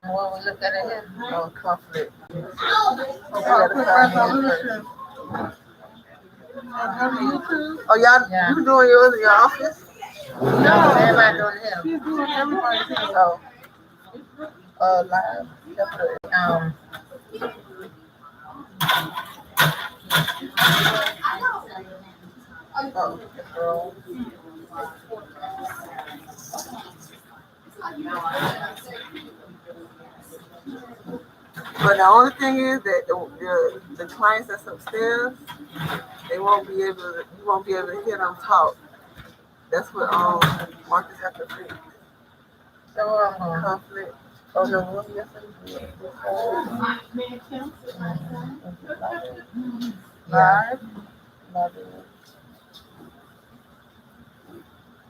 What we look at it here? Oh, conflict. Oh, put resolution. Oh, y'all, Yeah. you doing yours in your office? No, everybody doing it here. She's doing everybody's here. Oh, live. Um, Oh, but the only thing is that the clients that's upstairs, they won't be able to. You won't be able to hear them talk. That's what Marcus have to fix. so Conflict. Oh no, what you live.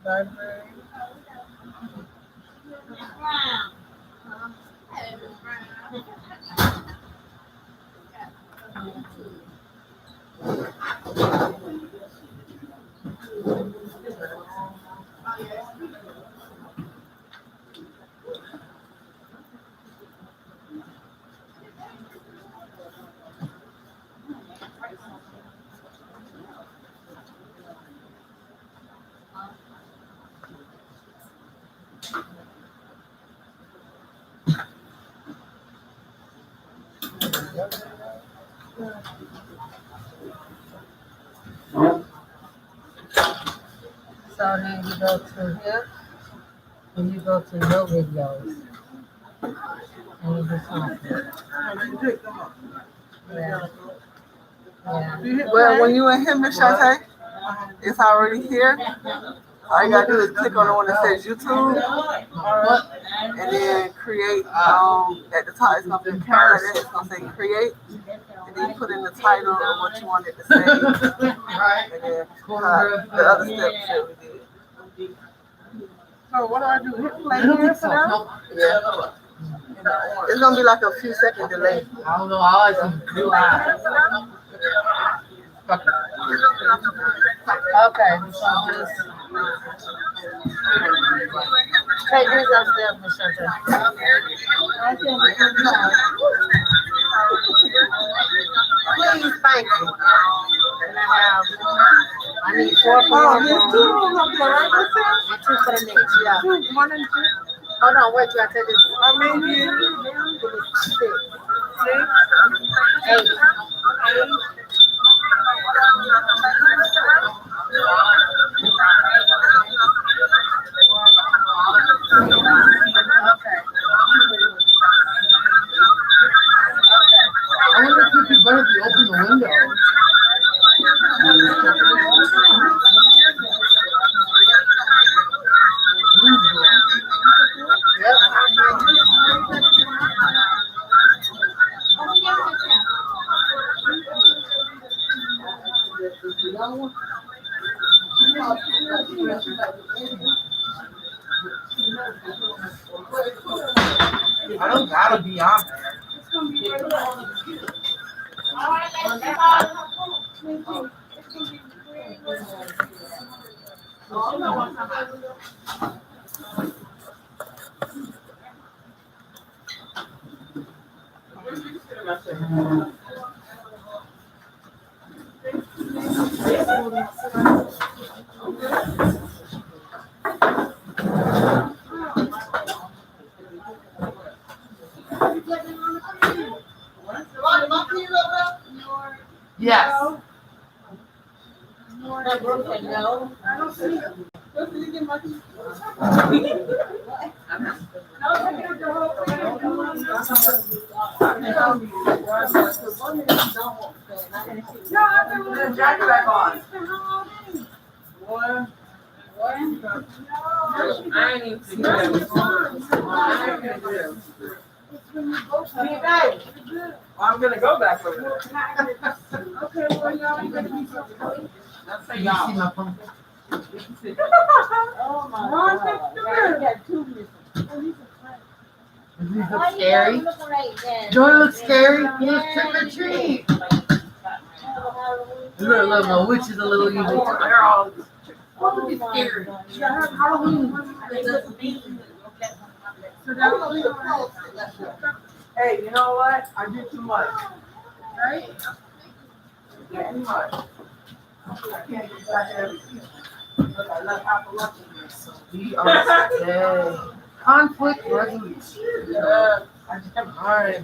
Library. So then you go to here, and you go to your videos, and you do something. Yeah. Yeah. Well, when you in here, Miss Shante, it's already here. All you gotta do is click on the one that says YouTube, and then create. At the top, it's gonna be a camera. Then it's gonna say create, and then you put in the title of what you want it to say, and then the other steps that we did. So what do I do? Hit play here for now? Yeah. It's gonna be like a few second delay. I don't know. I like to do live. Okay, so just take these upstairs, Miss Shante. Please, thank you. And I need 4 for Oh, one there's room 2 rooms up there, right? That's it? and 2 for the next. Yeah. 2, 1 and 2. Hold on, wait till I take this. I mean, 6, 6, 8. 8. I wonder if you better be open the window. I don't gotta be on there. Yes. No. I don't see it. Jacket back on. I ain't even see that. I'm gonna go back over there. Okay, well, y'all ain't gonna be so close. You see my phone? Oh my God. You got 2 missing. Does he look scary? Do it look scary? Yes, trick or treat. Look, no witches a little evil. They're all scary. Halloween. So that was Hey, you know what? I did too much. right. Yeah, too much. I can't get back everything. Look, I left half a lunch in there, so. We are today. Conflict resolution. Yeah. I just have hard.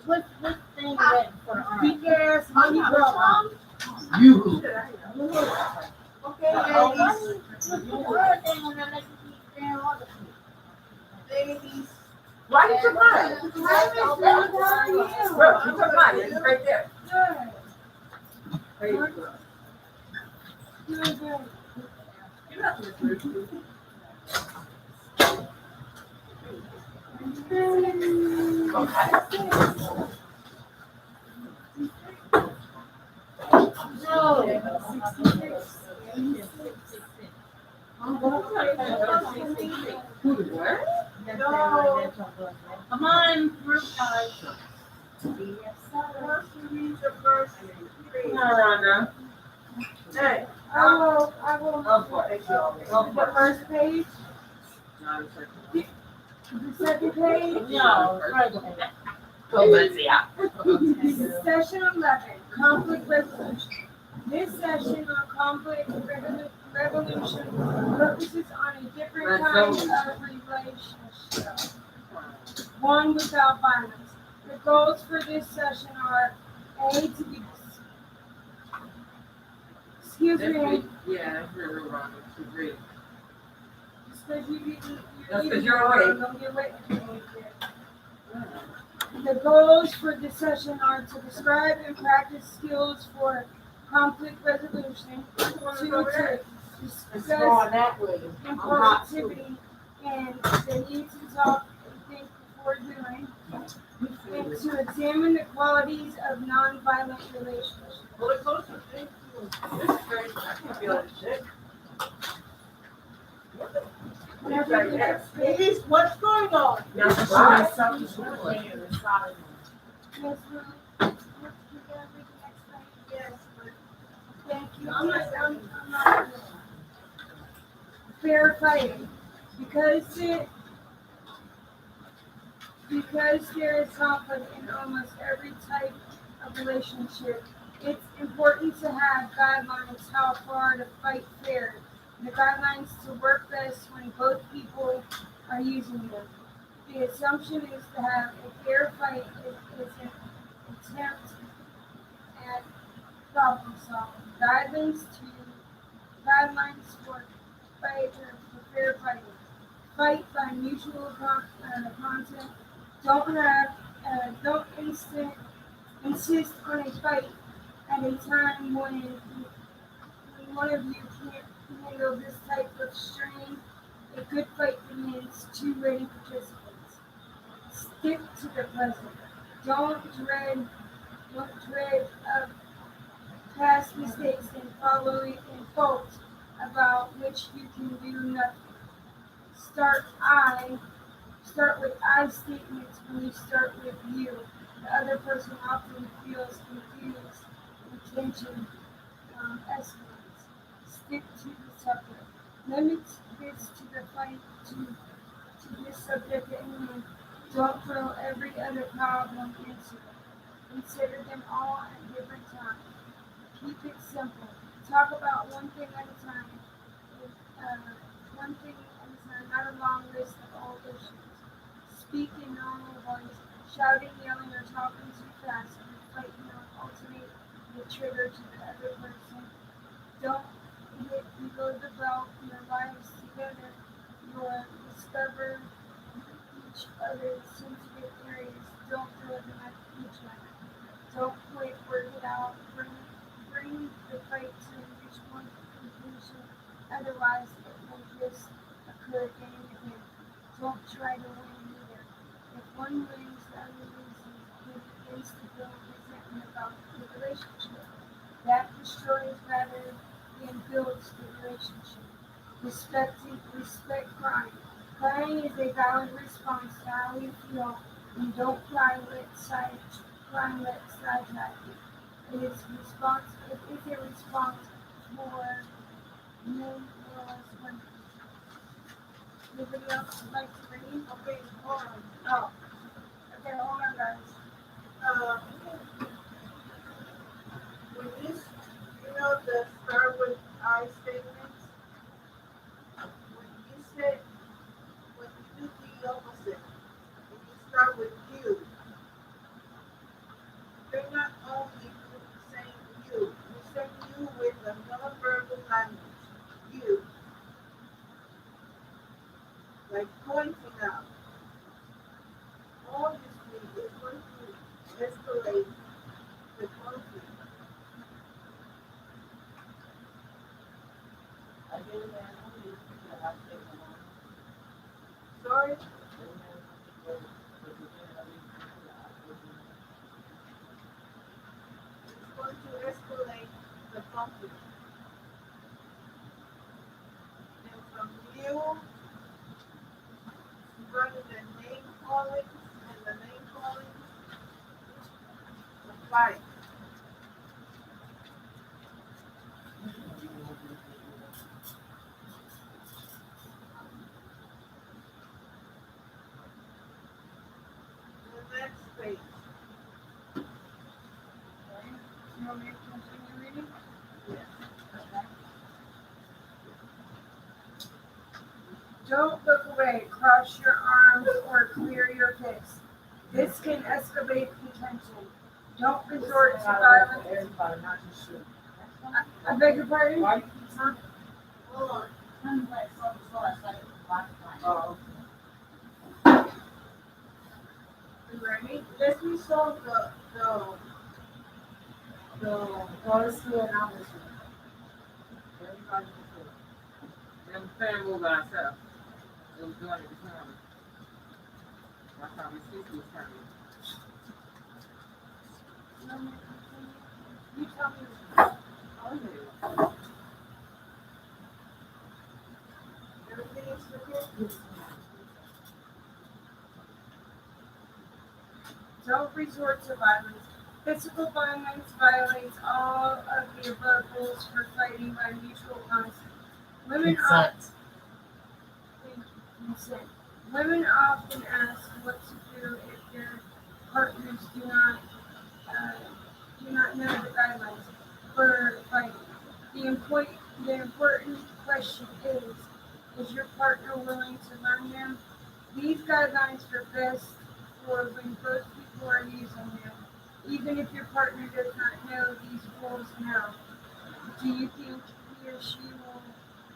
What thing is that for big ass money problem? You. Okay, babies. Babies. Why you took mine? Look, you took mine. It's right there. There you go. You're not gonna do it. Come on, group five. Come on, Rhonda. Hey. I will. The first page, the second page. No, right. Go, Lindsay, out. Session 11, conflict resolution. This session on conflict resolution focuses on a different kind of relationship, one without violence. The goals for this session are A, to be, excuse me, Yeah, that's really wrong. It's great. because you didn't. That's 'cause you're awake. Don't get awake. The goals for this session are to describe and practice skills for conflict resolution, to discuss that way. impulsivity and the need to talk and think before doing, and to examine the qualities of nonviolent relationships. Pull it closer. This is great. I can feel it shit. Ladies, what's going on? Yes, Yes, ma'am. Let's go down to the next page. Yes, ma'am. Thank you. I'm not. Fair fighting. Because there is conflict in almost every type of relationship, it's important to have guidelines how far to fight fair. The guidelines to work best when both people are using them. The assumption is to have a fair fight is an attempt at problem solving. Guidelines for fair fighting. Fight by mutual consent. Don't insist on a fight at a time when one of you can't handle this type of strain. A good fight demands two ready participants. Stick to the present. Don't dread past mistakes and follow in fault about which you can do nothing. Start with I statements when you start with you. The other person often feels confused and tension escalates. Stick to the subject. Limit this to the fight to this subject at hand. Don't throw every other problem into it. Consider them all at different times. Keep it simple. Talk about one thing at a time. Not a long list of all issues. Speak in normal voice. Shouting, yelling, or talking too fast can fight alternate the trigger to the other person. Don't hit below the belt. Your lives together. You'll discover each other's sensitive areas. Don't throw them at each other. Don't quit. Work it out. Bring the fight to reach one conclusion. Otherwise, it will just occur again and again. Don't try to win either. If one wins, the other loses. It begins to build resentment about the relationship. That destroys rather than builds the relationship. Respect crying. Crying is a valid response to how you feel, and don't cry let sidetrack you. It is a response for men or less women. Anybody else would like to read? pointing out. All this week is going to escalate the conflict. Sorry? It's going to escalate the conflict. And from you, rather than name calling and the name calling, the fight. The next page. You want me to continue reading? Yes. Don't look away, cross your arms, or clear your fists. This can escalate the tension. Don't resort to violence. Everybody, not just you. I beg your pardon? Why? Huh? Hold on. Oh. You ready? Let me solve the policy analysis. Everybody before. Them fan move by itself. It was doing it this morning. That's how we see this time. You tell me. Oh, yeah. Everything is okay? Don't resort to violence. Physical violence violates all of the above rules for fighting by mutual consent. Women Consent. consent. Women often ask what to do if their partners do not know the guidelines for fighting. The important question is your partner willing to learn them? These guidelines are best for when both people are using them. Even if your partner does not know these rules now, do you think he or she will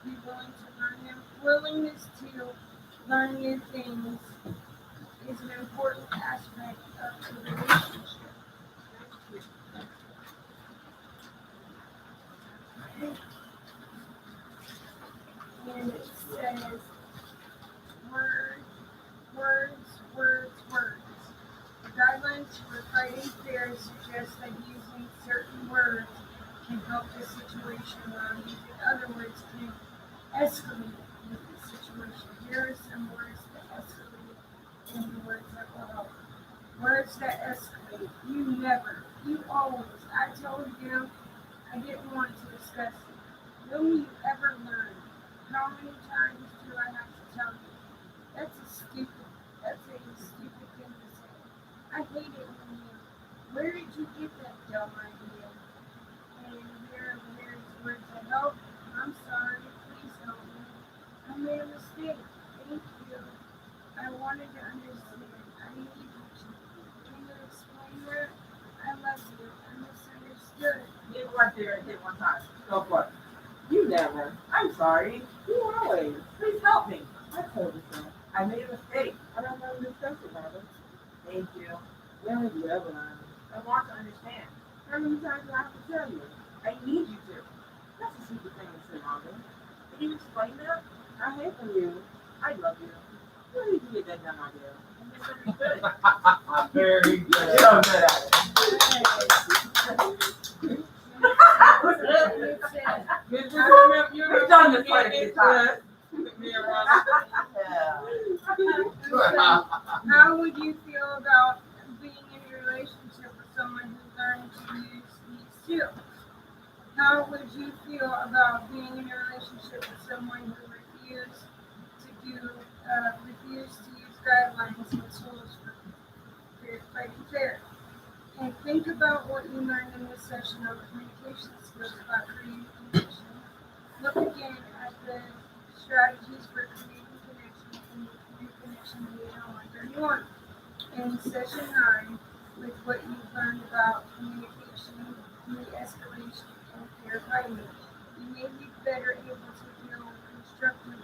be willing to learn them? Willingness to learn new things is an important aspect of the relationship. And it says, words. The guidelines for fighting fair suggest that using certain words can help the situation, while using other words can escalate the situation. Here are some words that escalate and the words that will help. Words that escalate. You never. You always. I told you I didn't want to discuss it. When will you ever learn? How many times do I have to tell you? That's a stupid thing to say. I hate it when you. Where did you get that dumb idea? And here's words that help. I'm sorry. Please help me. I made a mistake. Thank you. I wanted to understand. I need you to. Can you explain that? I love you. I misunderstood. Get right there and hit one time. Go for it. You never. I'm sorry. You always. Please help me. I told you so. I made a mistake. I don't know this person, Robert. Thank you. When have you ever learned? I want to understand. How many times do I have to tell you? I need you to. That's a stupid thing to say, Robert. Can you explain that? I hate from you. I love you. Where did you get that dumb idea? I misunderstood. Very good. You're so good at it. It says, We've done this quite a few times. Me and Robert. how would you feel about being in a relationship with someone who learned to use these too? How would you feel about being in a relationship with someone who refused to use guidelines and tools for fighting fair? And think about what you learned in this session on communication skills about creating connection. Look again at the strategies for creating connection and new connection made on 131. In session 9, with what you learned about communication, de-escalation, and fair fighting, you may be better able to deal constructively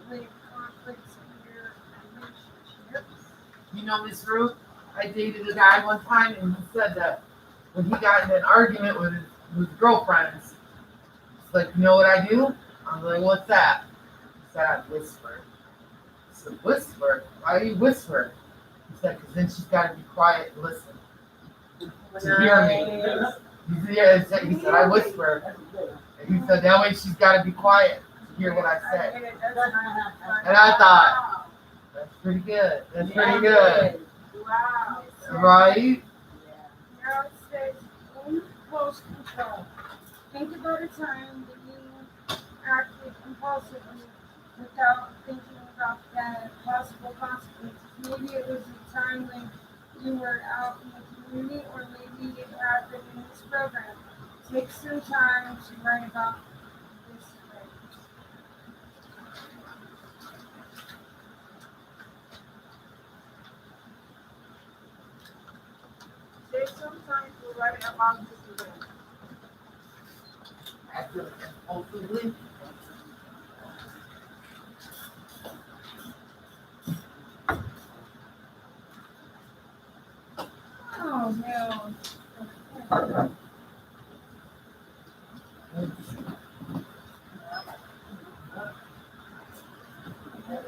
with conflicts in your you know, Miss Ruth, I dated a guy one time, and he said that when he got in an argument with his girlfriends, it's like, you know what I do? I'm like, what's that? He said, I whisper. I said, whisper? Why do you whisper? He said, because then she's got to be quiet and listen to hear me. He said, I whisper. And he said, that way she's got to be quiet to hear what I say. And I thought, that's pretty good. That's pretty good. Wow. Right? Now it says impulse control. Think about a time that you acted impulsively without thinking about the possible consequences. Maybe it was a time when you were out in the community, or maybe it happened in this program. Take some time to write about this phrase. Take some time to write about this event. Acted impulsively. Oh no.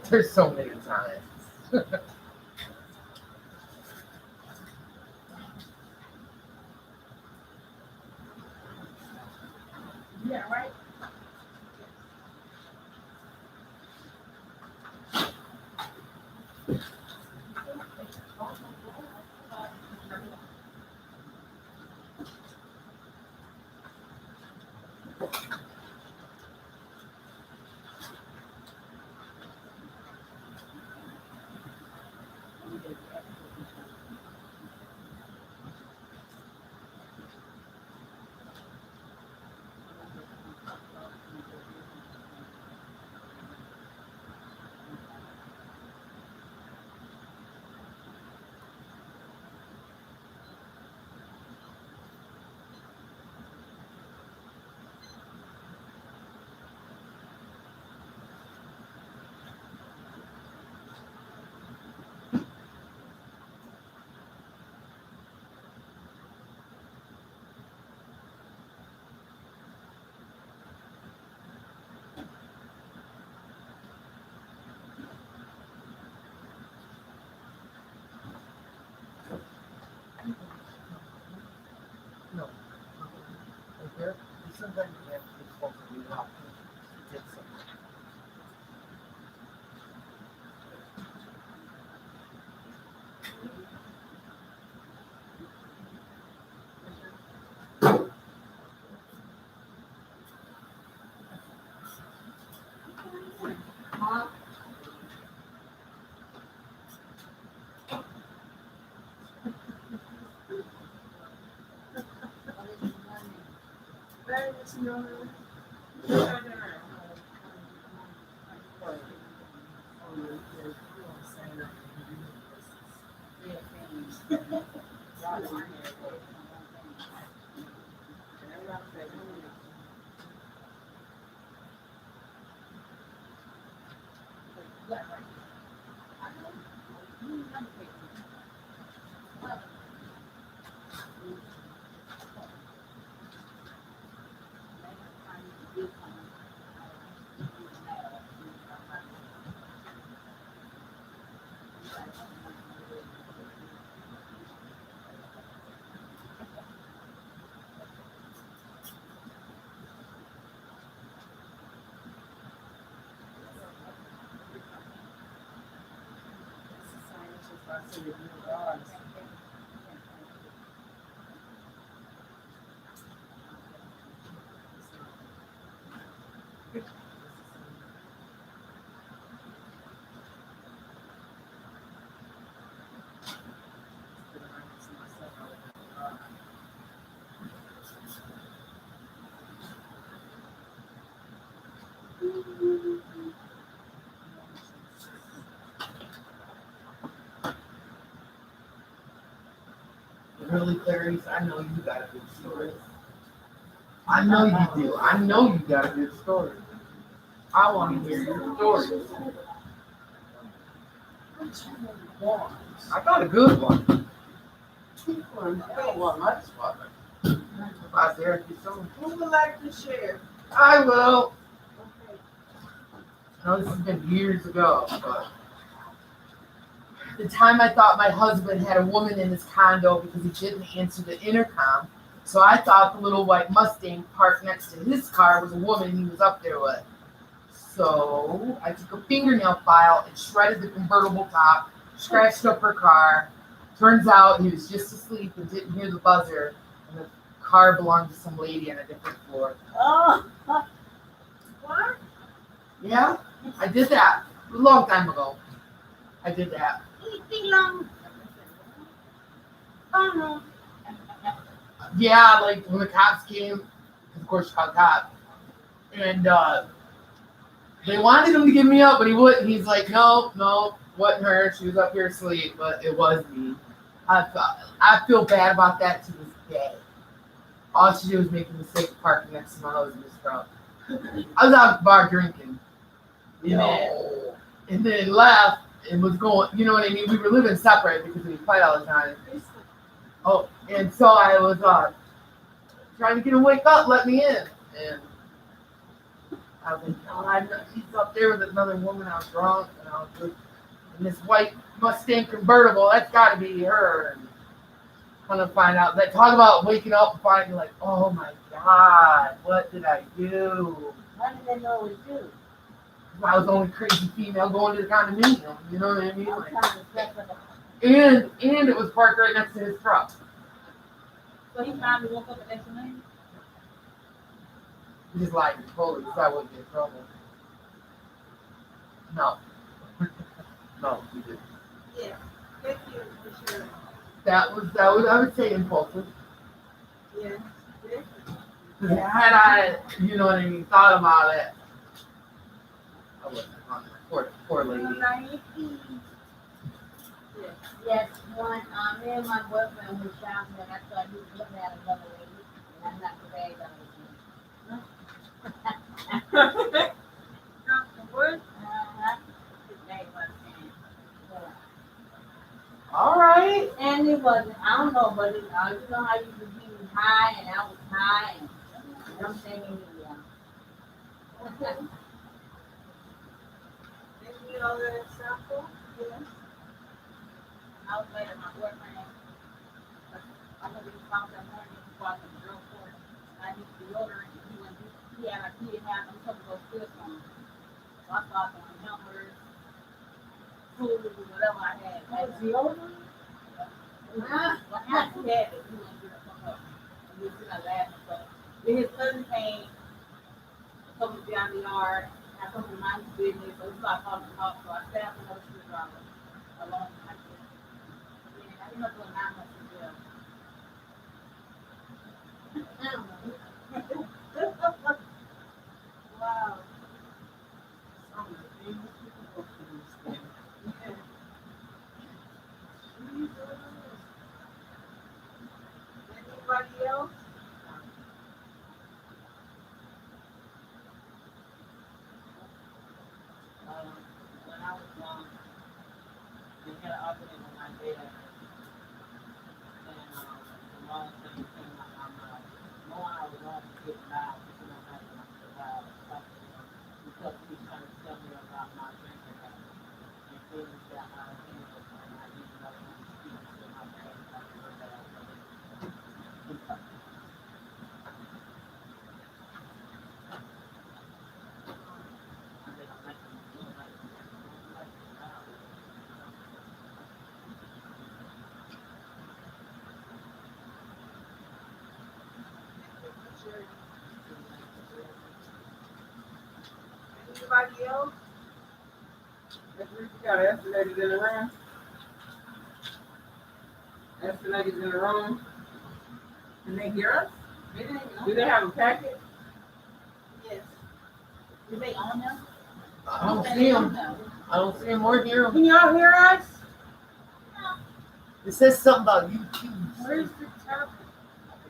There's so many times. Yeah, right? No. Right there. Sometimes you have to be supposed to be out. Get some. That is no. Really, Clarice, I know you got a good story. I know you do. I know you got a good story. I want to hear your story. I got a good one. I don't want much. Out there, if you so. Who would like to share? I will. I know this has been years ago, but the time I thought my husband had a woman in his condo because he didn't answer the intercom. So I thought the little white Mustang parked next to his car was a woman he was up there with. So I took a fingernail file and shredded the convertible top, scratched up her car. Turns out he was just asleep and didn't hear the buzzer, and the car belonged to some lady on a different floor. Oh, What? Yeah, I did that a long time ago. I did that. eating long. Oh no. Yeah, like when the cops came, 'cause of course Chicago cop, and they wanted him to give me up, but he wouldn't. He's like, no, wasn't her. She was up here asleep, but it was me. I feel bad about that to this day. All she did was make a mistake of parking next to my husband's truck. I was out at the bar drinking, and then left and was going. You know what I mean? We were living separate because we fight all the time. Oh, and so I was trying to get him to wake up, let me in, and I was like, no, he's up there with another woman. I was drunk, and I was just, and this white Mustang convertible. That's got to be her. And kind of find out that talk about waking up and finding like, oh my God, what did I do? How did they know it was you? I was the only crazy female going to the condominium. You know what I mean? I'm Like, trying to step in the. and it was parked right next to his truck. So he finally woke up the next morning. He just lied and told her so I wouldn't get in trouble. No. No, he didn't. Yeah. Thank you for sharing. That was I would say impulsive. Yeah. 'Cause had I, you know what I mean, thought about it, I wouldn't have gone there. Poor lady. Yes, one. Me and my boyfriend was shopping, and I thought he was looking at another lady, and I'm not the bad guy. What? His name was Sam. All right. And it wasn't, I don't know, but it, you know how you could be high and I was high and I'm saying, Did you know that example? Yes. I was later, my boyfriend, I'm gonna be found that morning before I could drill for it. I need deodorant, and he didn't have no trouble go steal some. So I started on numbers, food, whatever I had. Deodorant? What happened? He had it, he wouldn't get it from up. And we was in a laughing, but then his cousin came, told me to be on the yard, I told him to mind his business, so he started calling him up, so I stabbed another screwdriver along like this. And I ended up doing 9 months in jail. I don't know. Wow. Anybody else? When I was young, we had an argument with my dad. And the wrong thing came out my mouth. Knowing I was wrong to get loud, because I'm not going to loud. Because he was trying to tell me about my drinking habit. And things that I handled and I didn't know how to speak to my dad. I heard that I was Anybody else? You got ask the ladies in the room. Ask the ladies in the room. Can they hear us? Do they have a packet? Yes. Did they own them? I don't see him. I don't see him or hear him. Can y'all hear us? It says something about YouTube. Where's the tablet?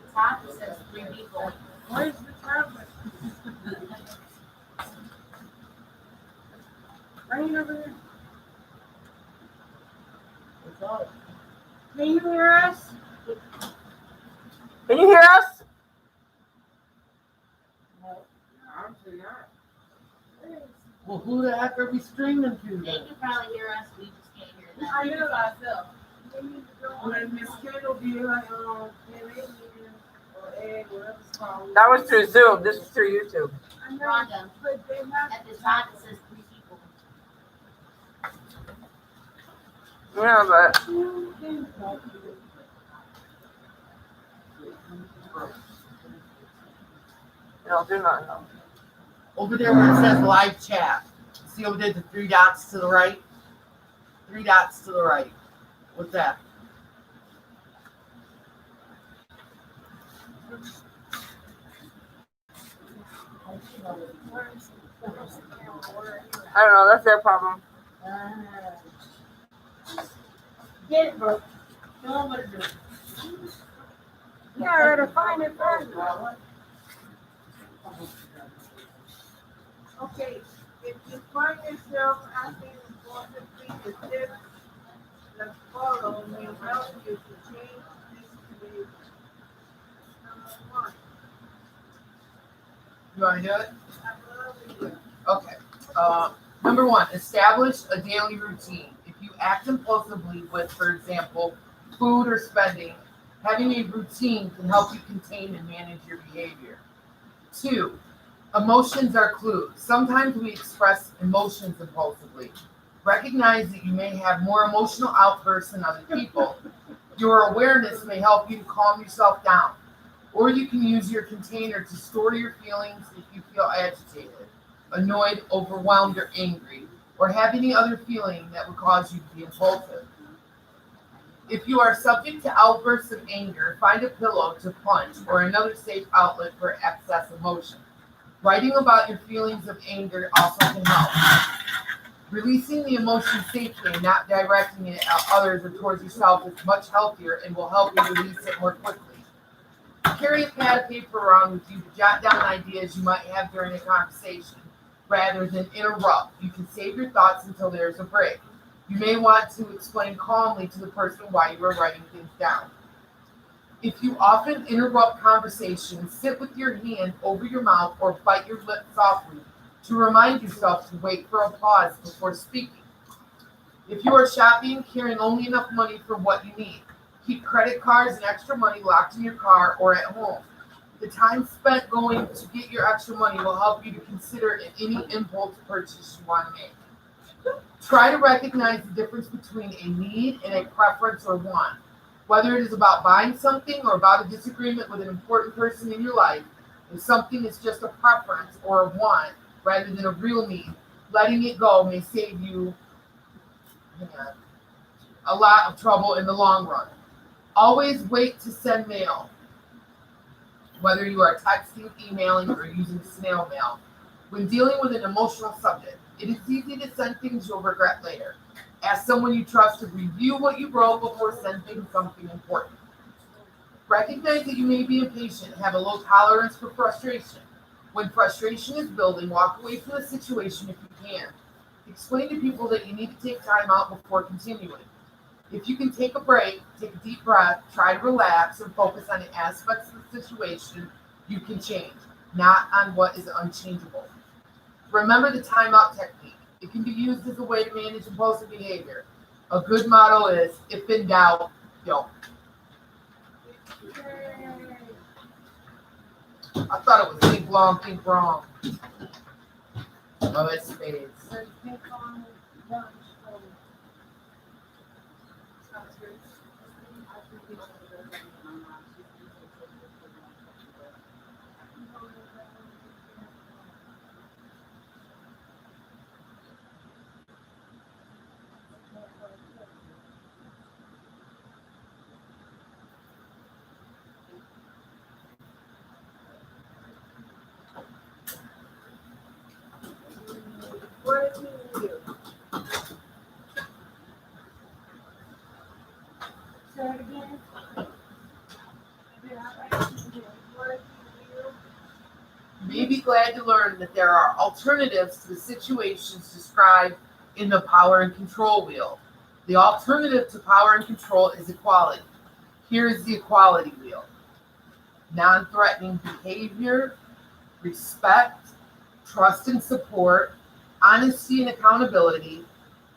The top says 3 people. Where's the tablet? Bring it over there. Can you hear us? Can you hear us? Obviously not. Well, who the heck are we streaming to They then? can probably hear us, we just can't hear them. I hear myself. They need to go on. When Miss Kendall did her PMA meeting, or egg, whatever it's called. That was through Zoom. This is through YouTube. I know, Rhonda, but they have. at the top it says 3 people. Yeah, but they don't do nothing. Over there where it says live chat. See over there, the 3 dots to the right? 3 dots to the right. What's that? I don't know. That's their problem. Get it, bro. Show them what to do. Yeah, I gotta find it first. Okay, if you find yourself asking important things, the tips that follow may help you to change this behavior. Number 1, You want to do it? absolutely. Okay. Number 1, establish a daily routine. If you act impulsively with, for example, food or spending, having a routine can help you contain and manage your behavior. 2, emotions are clues. Sometimes we express emotions impulsively. Recognize that you may have more emotional outbursts than other people. Your awareness may help you to calm yourself down. Or you can use your container to store your feelings if you feel agitated, annoyed, overwhelmed, or angry, or have any other feeling that would cause you to be impulsive. If you are subject to outbursts of anger, find a pillow to punch or another safe outlet for excess emotion. Writing about your feelings of anger also can help. Releasing the emotion safely and not directing it at others or towards yourself is much healthier and will help you release it more quickly. Carry a pad of paper around with you to jot down ideas you might have during a conversation rather than interrupt. You can save your thoughts until there's a break. You may want to explain calmly to the person why you are writing things down. If you often interrupt conversations, sit with your hand over your mouth or bite your lip softly to remind yourself to wait for a pause before speaking. If you are shopping, carrying only enough money for what you need. Keep credit cards and extra money locked in your car or at home. The time spent going to get your extra money will help you to consider any impulse purchase you want to make. Try to recognize the difference between a need and a preference or want. Whether it is about buying something or about a disagreement with an important person in your life, if something is just a preference or a want rather than a real need, letting it go may save you a lot of trouble in the long run. Always wait to send mail, whether you are texting, emailing, or using snail mail. When dealing with an emotional subject, it is easy to send things you'll regret later. Ask someone you trust to review what you wrote before sending something important. Recognize that you may be impatient and have a low tolerance for frustration. When frustration is building, walk away from the situation if you can. Explain to people that you need to take time out before continuing. If you can take a break, take a deep breath, try to relax, and focus on the aspects of the situation you can change, not on what is unchangeable. Remember the timeout technique. It can be used as a way to manage impulsive behavior. A good motto is, if in doubt, don't. I thought it was think long, think wrong. Oh, it's spades. Let's pick on lunch. Sounds good. What do you do? Say it again. What do You may be glad to learn that there are alternatives to the situations described in the power and control wheel. The alternative to power and control is equality. Here is the equality wheel: non-threatening behavior, respect, trust and support, honesty and accountability,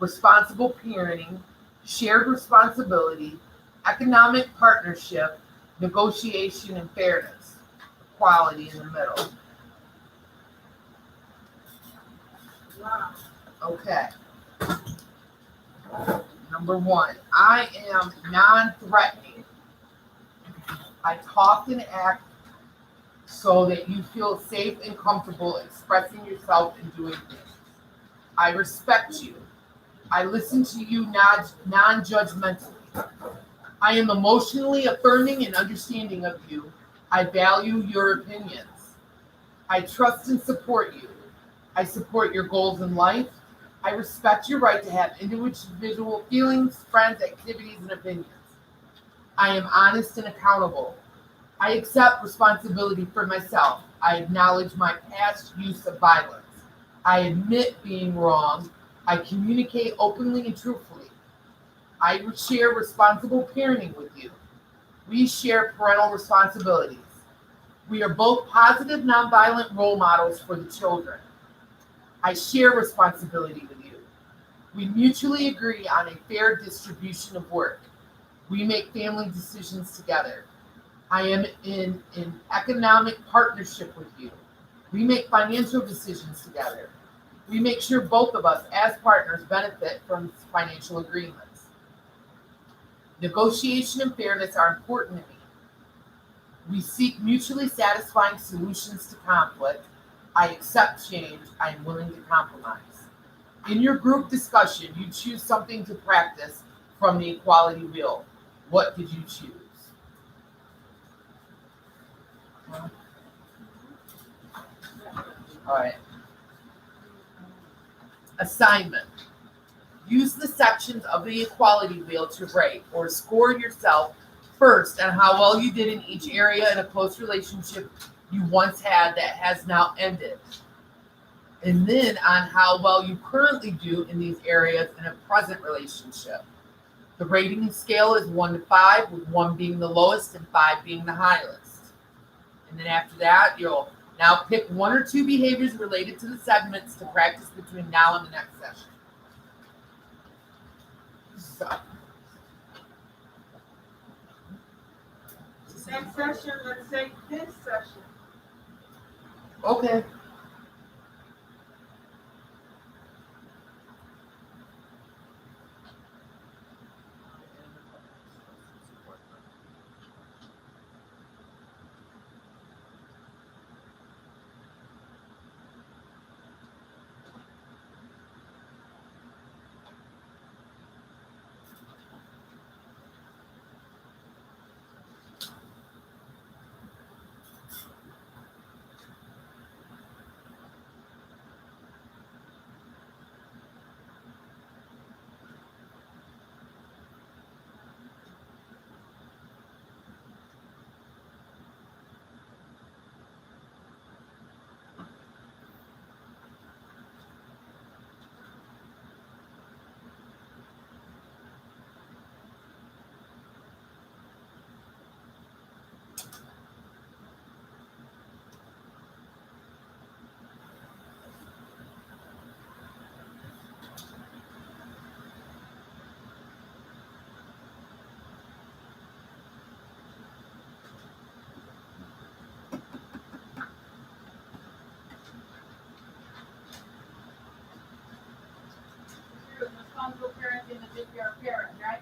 responsible parenting, shared responsibility, economic partnership, negotiation and fairness. Equality in the middle. Wow. Okay. Number one, I am non-threatening. I talk and act so that you feel safe and comfortable expressing yourself and doing things. I respect you. I listen to you non-judgmentally. I am emotionally affirming and understanding of you. I value your opinions. I trust and support you. I support your goals in life. I respect your right to have individual feelings, friends, activities, and opinions. I am honest and accountable. I accept responsibility for myself. I acknowledge my past use of violence. I admit being wrong. I communicate openly and truthfully. I share responsible parenting with you. We share parental responsibilities. We are both positive, nonviolent role models for the children. I share responsibility with you. We mutually agree on a fair distribution of work. We make family decisions together. I am in an economic partnership with you. We make financial decisions together. We make sure both of us as partners benefit from financial agreements. Negotiation and fairness are important to me. We seek mutually satisfying solutions to conflict. I accept change. I am willing to compromise. In your group discussion, you choose something to practice from the equality wheel. What did you choose? All right. Assignment. Use the sections of the equality wheel to rate or score yourself first on how well you did in each area in a close relationship you once had that has now ended. And then on how well you currently do in these areas in a present relationship. The rating scale is 1 to 5, with 1 being the lowest and 5 being the highest. And then after that, you'll now pick 1 or 2 behaviors related to the segments to practice between now and the next session. So, Next session, let's say this session. okay. You're responsible parenting as if you're a parent, right?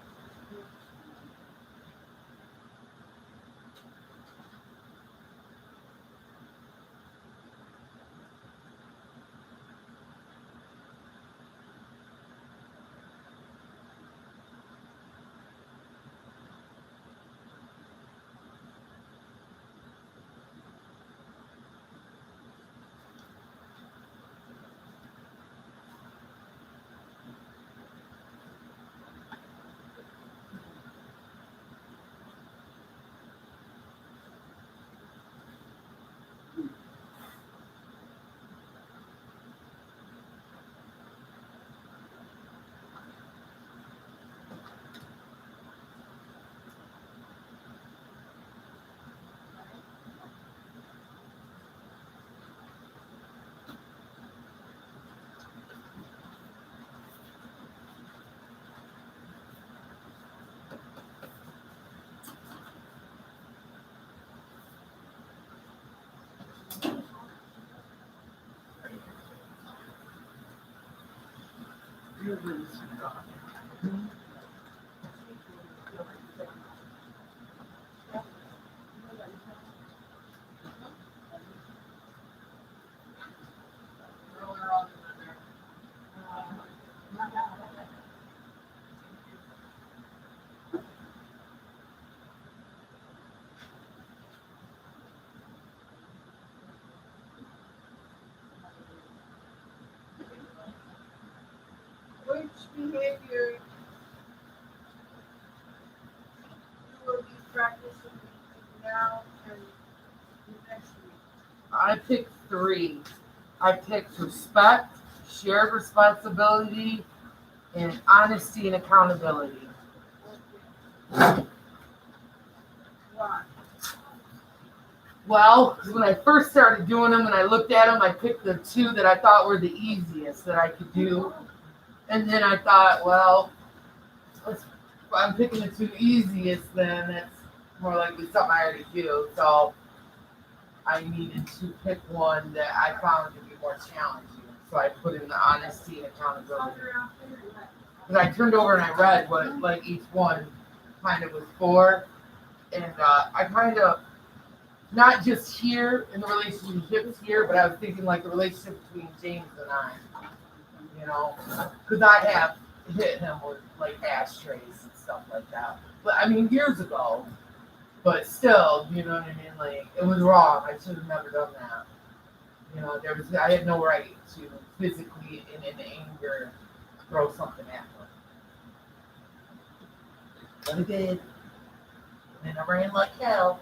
Which behavior you will be practicing now and next week? I picked 3. I picked respect, shared responsibility, and honesty and accountability. Why? Well, when I first started doing them and I looked at them, I picked the 2 that I thought were the easiest that I could do. And then I thought, well, if I'm picking the 2 easiest, then that's more likely something I already do. So I needed to pick one that I found to be more challenging. So I put in the honesty and accountability. Because I turned over and I read what like each one kind of was for. And I kind of, not just here in the relationships here, but I was thinking like the relationship between James and I. You know, because I have hit him with like ashtrays and stuff like that. But I mean, years ago. But still, you know what I mean? Like, it was wrong. I should have never done that. You know, I had no right to physically and in anger throw something at him. But I did. And I ran like hell.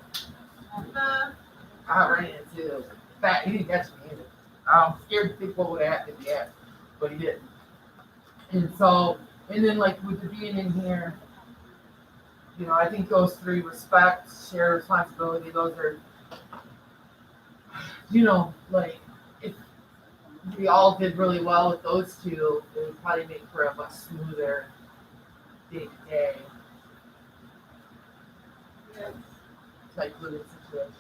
I ran too. In fact, he didn't catch me either. I'm scared to think what would have happened if he had, but he didn't. And so, and then like with the being in here, you know, I think those 3, respect, share responsibility, those are, you know, like, if we all did really well with those 2, it would probably make for a much smoother day-to-day type living situation.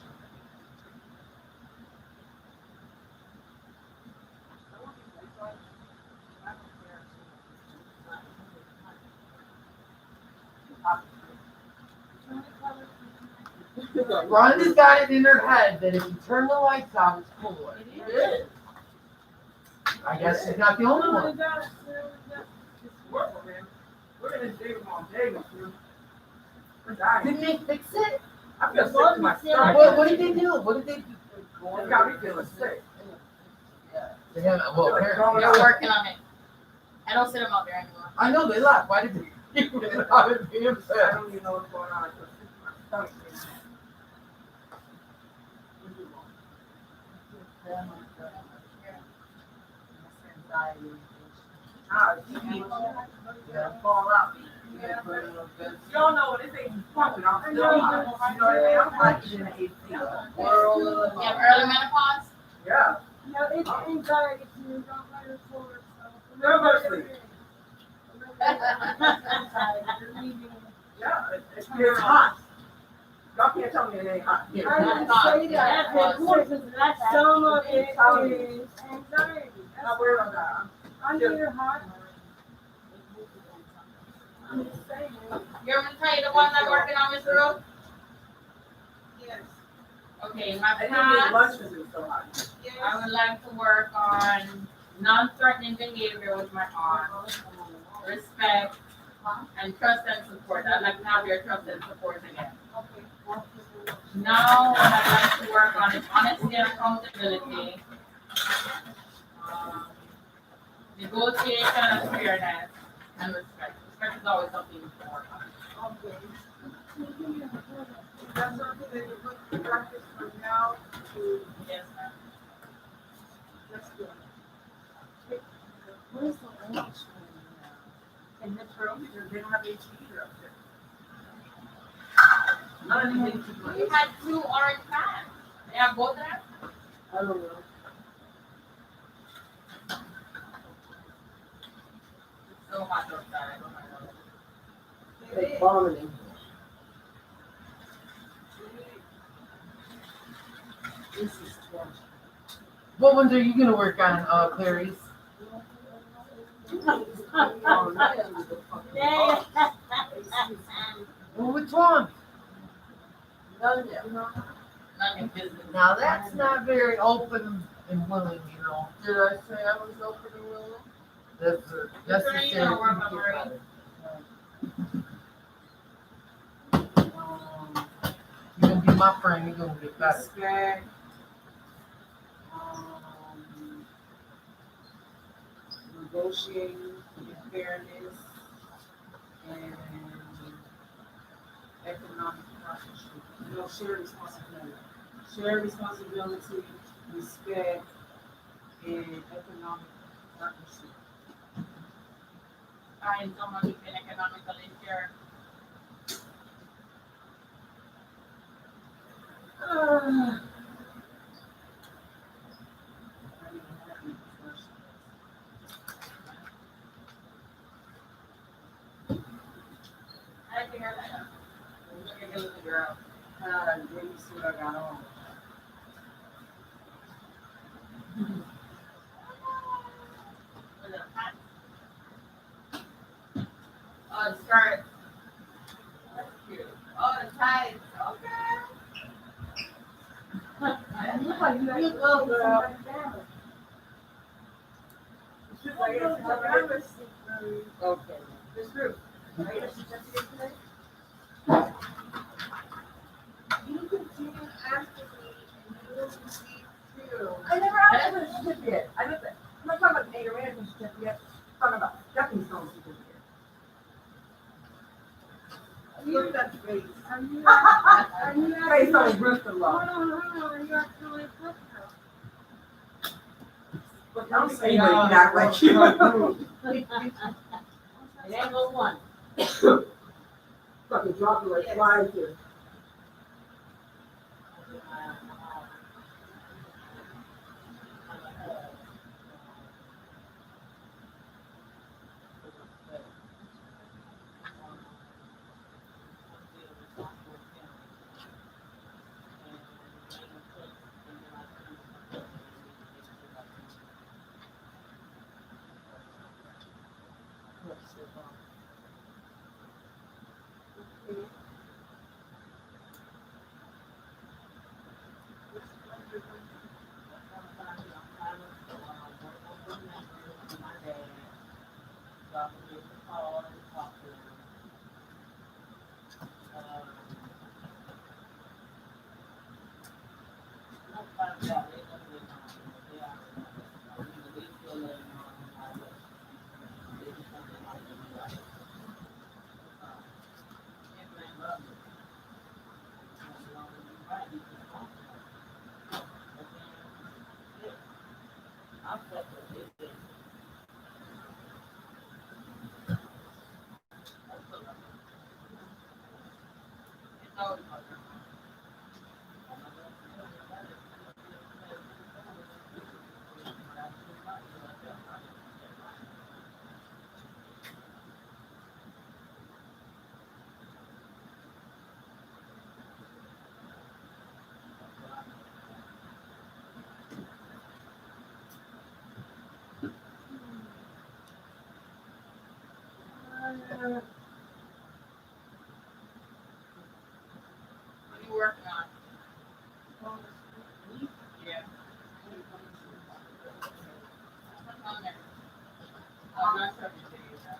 Rhonda's got it in her head that if you turn the lights on, it's cooler. It is. I guess she's not the only one. We're gonna save them all day, we're dying. Didn't they fix it? I feel sick to my stomach. What did they do? What did they do? It's got me feeling sick. They haven't, well, apparently, They're working on it. I don't sit them out there anymore. I know they left. Why did they? I don't even know what's going on. I feel sick to my stomach. Fall out. You don't know what this thing is pumping. I'm still hot. You know what I mean? I'm like in the AC. You have early menopause? Yeah. No, it's anxiety too. Don't let her forward. Everybody sleep. Yeah, it's hot. Y'all can't tell me it ain't hot. I didn't say that. Some of it is anxiety. Not worried about that. I'm here hot. I'm just saying. You want me to tell you the ones I'm working on, Mr. Rose? Yes. Okay, my I didn't get past, lunch because it was so hot. I would like to work on non-threatening behavior with my arm, respect, and trust and support. I'd like to have your trust and support again. Now, I'd like to work on honesty and accountability, negotiation and fairness, and respect. Respect is always something you can work on. That's something that you put to practice from now to. Yes, ma'am. That's good. Where's the orange In this room, they don't have HV up there. None of these HV. We had 2 orange fans. They have both of them? I don't know. It's so hot outside. Oh my God. They vomiting. This is trash. What ones are you gonna work on, Clarice? Yeah. Well, which one? None None of business. Now that's not very open and willing, you know. Did I say I was open and willing? That's necessary. You don't work on Marie. You're gonna be my friend, you're gonna get better. Respect. Negotiating with fairness and economic partnership. You know, shared responsibility. Shared responsibility, respect, and economic partnership. Find someone who can economically share. I don't even have any discussions. I didn't figure that out. Look at the girl. Then you see what I got on. Was it a hat? Oh, the skirt. That's cute. Oh, the tights. Okay. You go, girl. Okay. This group. Are you certificate today? You continue asking me and you will receive too. I never asked for a certificate. I'm not talking about data management certificate. I'm talking about stepping stone certificate. Look at that face. Are you asking? Face on Bristol law. Are you actually a book now? But I'm saying, but you act like you. It ain't no one. Fucking drop it like flies here. What are you working on? Yeah. What's on there? Oh, I'm not sure if you can use that.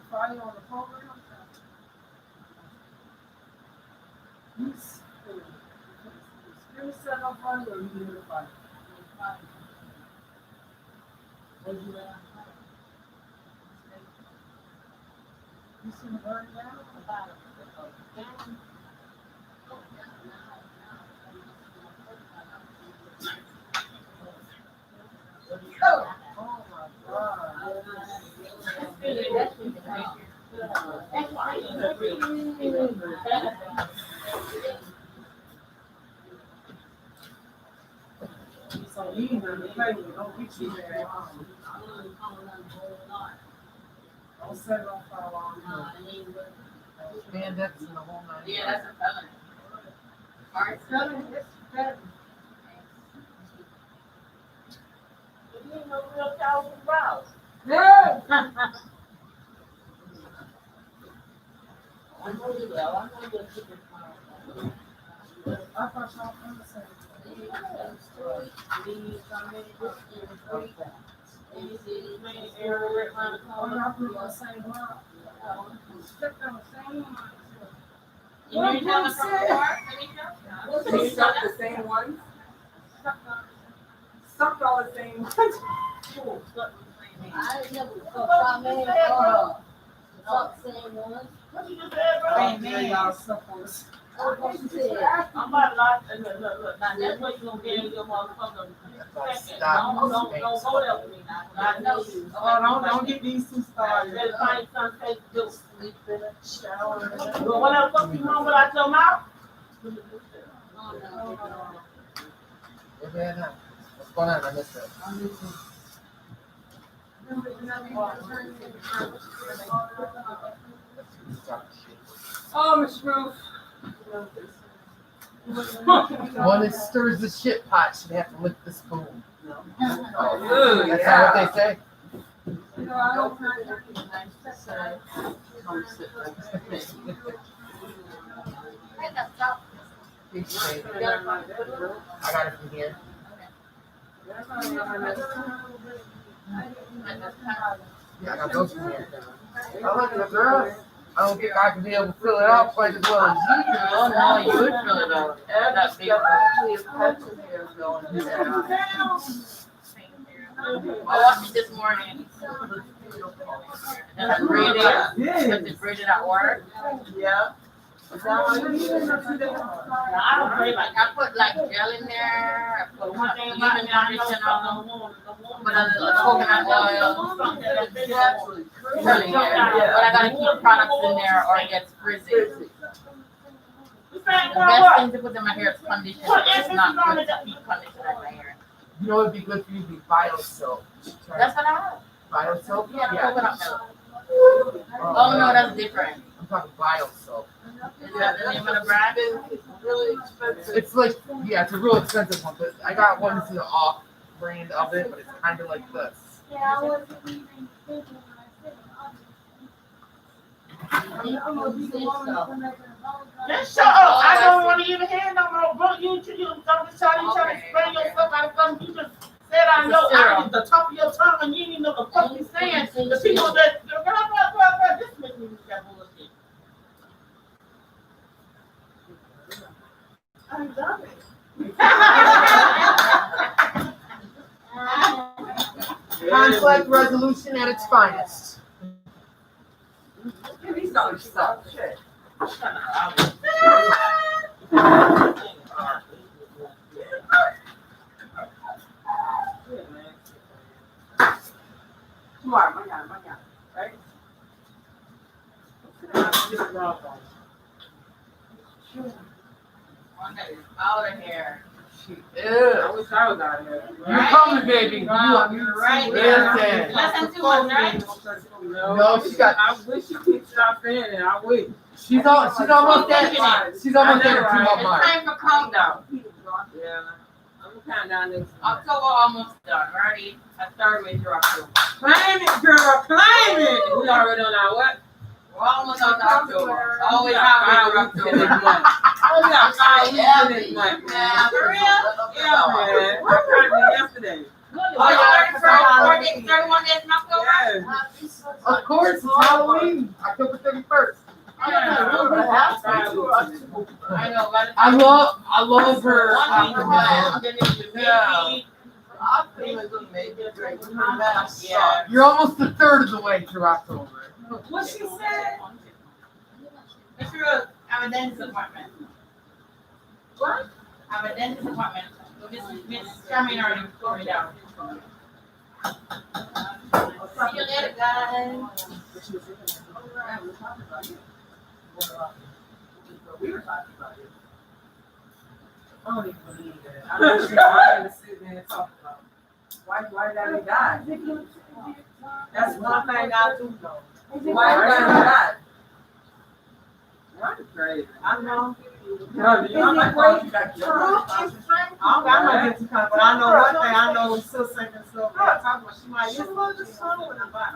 Friday on the program? You set up Friday or you do it Friday? What'd you ask? You see the burn down? So you need to play with, don't be too bad. Don't set it on fire while I'm here. Spandex and the whole nine. Yeah, that's a felony. Hard felony, that's a felony. You ain't no real cows and browse. Yeah. I know you will, I know you'll keep it. I thought y'all were the same. Oh, y'all put the same one. Stuck on the same one. You know you're telling from the park, let me show you. They suck the same ones? Stuck on. Sucked all the same ones. I ain't never fucked my fuck same ones. What you just said, bro? Oh, yeah, y'all suck on the same. What you said? I'm about to lock, look, now that's what you gonna get in your motherfucker. Don't go there with me now, 'cause I know you. Oh, don't get these two started. Better find something to do. Sleep in a shower. Well, what else fuck you want without your mouth? Where's that now? What's going on? I missed it. Oh, Miss Ruth. One that stirs the shit pot should have to lick the spoon. Ooh, That's yeah. not what they say. I got it from here. Yeah, I got those from here. I look at the girls. I don't think I can be able to fill it out quite as well as you can. Oh, no, you would fill it out. That's big. I watched it this morning. And I braided it. Braided at work. Yeah. I don't braid like, I put like gel in there. I put human foundation on. Put a little coconut oil. Really, but I gotta keep products in there or it gets frizzy. The best thing to put in my hair is conditioner. It's not good to keep conditioner in my hair. You know, it'd be good for you to be bio soap. That's what I have. Bio soap? Yeah, coconut milk. Oh no, that's different. I'm talking bio soap. Is that the name of the brand? Really expensive. It's like, yeah, it's a real expensive one, but I got one that's the off brand of it, but it's kind of like this. Yeah, I wasn't even thinking when I said it. I'm gonna be the one that's gonna apologize. Just shut up. I don't want to even hear no more. Bro, you don't be trying to spray yourself out of something. You just said I know out of the top of your tongue and you didn't even know the fuck you're saying. The people that, this makes me that bullshit. I'm done. Conflict resolution at its finest. These don't suck. Shit. Tomorrow, my God, right? One that is out of here. Yeah. I wish I was out here. You're coming, baby. You're right there. Listen. Less than 2 months, right? No, she got. I wish you keep stop in and I wish. She's almost at. She's almost at the 2 month It's mark. time for countdown. Yeah. I'm gonna count down next month. October almost done. Ready? I started with your October. Claim it, girl, claim it. We already on our what? We're almost on to October. Always have your October. We got 5 weeks in this month, man. For real? Yeah, man. I tried it yesterday. Oh, you're 31 days in October? Yes. Of course, it's Halloween, October 31st. I know, but I love her. 1 week optimism. then it's the Yeah. week. Yeah. Yeah. You're almost a third of the way through October. What she said? It's true. I have a dentist appointment. What? I have a dentist appointment. So Miss Charmaine already told me down. See you later, guys. We were talking about it. I don't even believe it. I don't understand why they sit there and talk about it. Why did he die? That's one thing I do know. Why did he die? That's crazy. I know. I don't got my guilty conscience, but I know one thing. I know Sis and stuff. I talk about she might listen to the song with about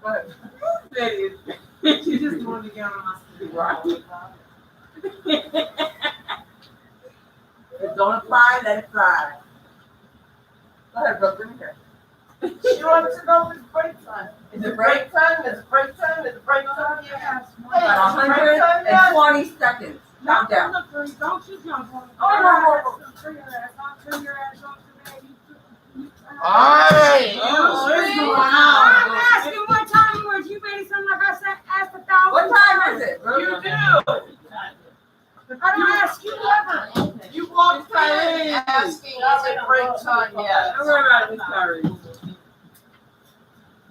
But she just wanted to get on my street. If don't apply, let it fly. Go ahead, bro. Bring it here. She wants to know if it's break time. Is it break time? Is it break time? Is it break time? Yeah. About 120 seconds. Countdown. Don't you jump on. Oh, no. Turn your ass on. Turn your ass on today. Alright. I'm asking what time was. You made it sound like I said asked 1,000 What time is it? You do. I don't ask you ever. You walked Asking, is it break time yet? Don't worry about it, Miss Curry.